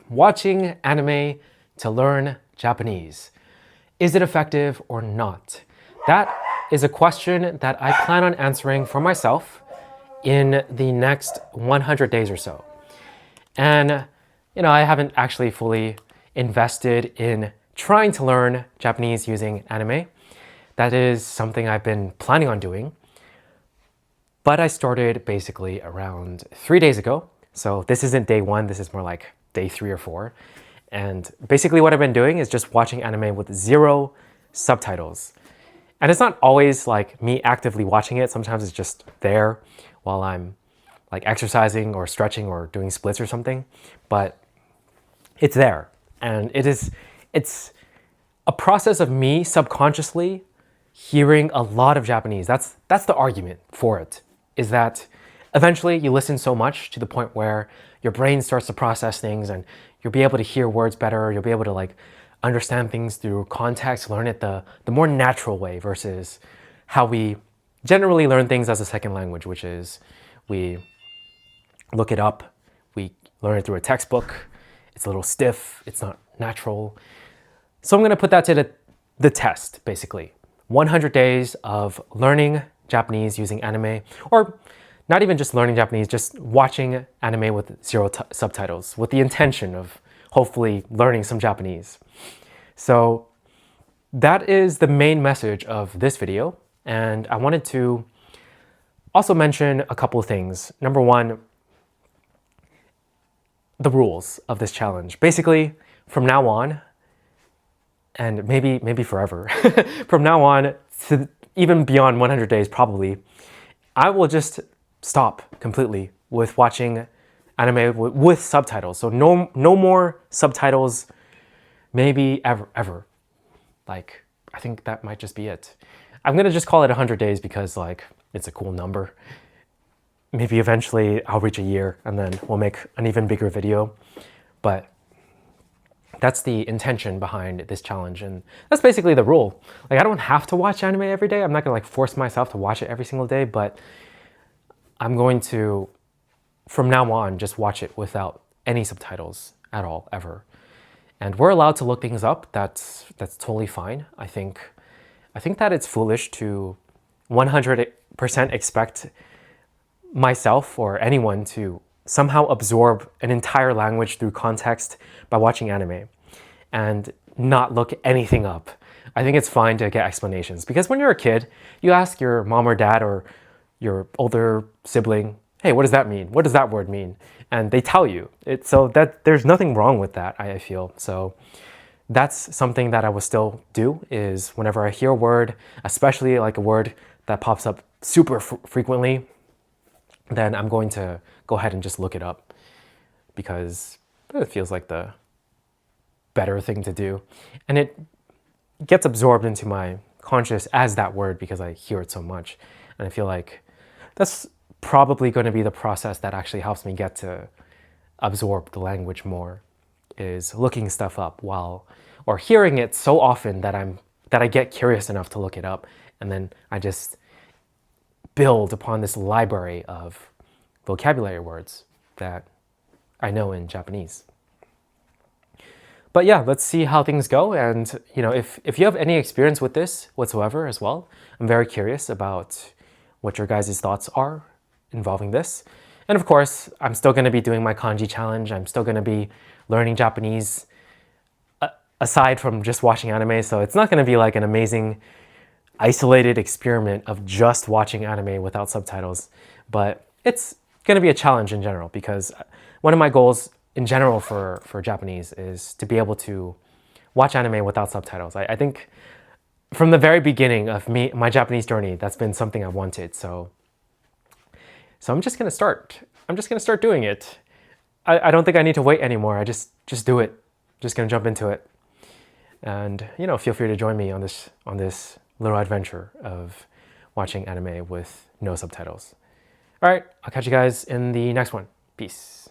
watching anime to learn Japanese. Is it effective or not? That is a question that I plan on answering for myself in the next 100 days or so. And, I haven't actually fully invested in trying to learn Japanese using anime. That is something I've been planning on doing. But I started basically around 3 days ago. So this isn't day one, this is more like day 3 or 4. And basically what I've been doing is just watching anime with 0 subtitles. And it's not always like me actively watching it. Sometimes it's just there while I'm like exercising or stretching or doing splits or something. But it's there. And it's a process of me subconsciously hearing a lot of Japanese. That's the argument for it, is that eventually you listen so much to the point where your brain starts to process things and you'll be able to hear words better. You'll be able to like understand things through context, learn it the more natural way versus how we generally learn things as a second language, which is we look it up, we learn it through a textbook. It's a little stiff, it's not natural. So I'm gonna put that to the test, basically. 100 days of learning Japanese using anime, or not even just learning Japanese, just watching anime with 0 subtitles with the intention of hopefully learning some Japanese. So that is the main message of this video. And I wanted to also mention a couple of things. Number one, the rules of this challenge. Basically, from now on, and maybe forever, from now on to even beyond 100 days probably, I will just stop completely with watching anime with subtitles. So no more subtitles, maybe ever. Like, I think that might just be it. I'm gonna just call it 100 days because like, it's a cool number. Maybe eventually I'll reach a year and then we'll make an even bigger video. But that's the intention behind this challenge, and that's basically the rule. Like, I don't have to watch anime every day. I'm not gonna like force myself to watch it every single day, but I'm going to, from now on, just watch it without any subtitles at all, ever. And we're allowed to look things up. That's totally fine. I think that it's foolish to 100% expect myself or anyone to somehow absorb an entire language through context by watching anime and not look anything up. I think it's fine to get explanations, because when you're a kid, you ask your mom or dad or your older sibling, hey, what does that mean? What does that word mean? And they tell you. So that there's nothing wrong with that, I feel. So that's something that I will still do, is whenever I hear a word, especially like a word that pops up super frequently, then I'm going to go ahead and just look it up, because it feels like the better thing to do. And it gets absorbed into my conscious as that word because I hear it so much. And I feel like that's probably going to be the process that actually helps me get to absorb the language more, is looking stuff up or hearing it so often that I get curious enough to look it up. And then I just build upon this library of vocabulary words that I know in Japanese. But yeah, let's see how things go. And if you have any experience with this whatsoever as well, I'm very curious about what your guys' thoughts are involving this. And of course, I'm still going to be doing my kanji challenge. I'm still going to be learning Japanese aside from just watching anime. So it's not going to be like an amazing isolated experiment of just watching anime without subtitles, but it's going to be a challenge in general, because one of my goals in general for Japanese is to be able to watch anime without subtitles. I think from the very beginning of my Japanese journey, that's been something I wanted. So I'm just going to start. I'm just going to start doing it. I don't think I need to wait anymore. I just do it. Just going to jump into it. And feel free to join me on this little adventure of watching anime with no subtitles. All right, I'll catch you guys in the next one. Peace.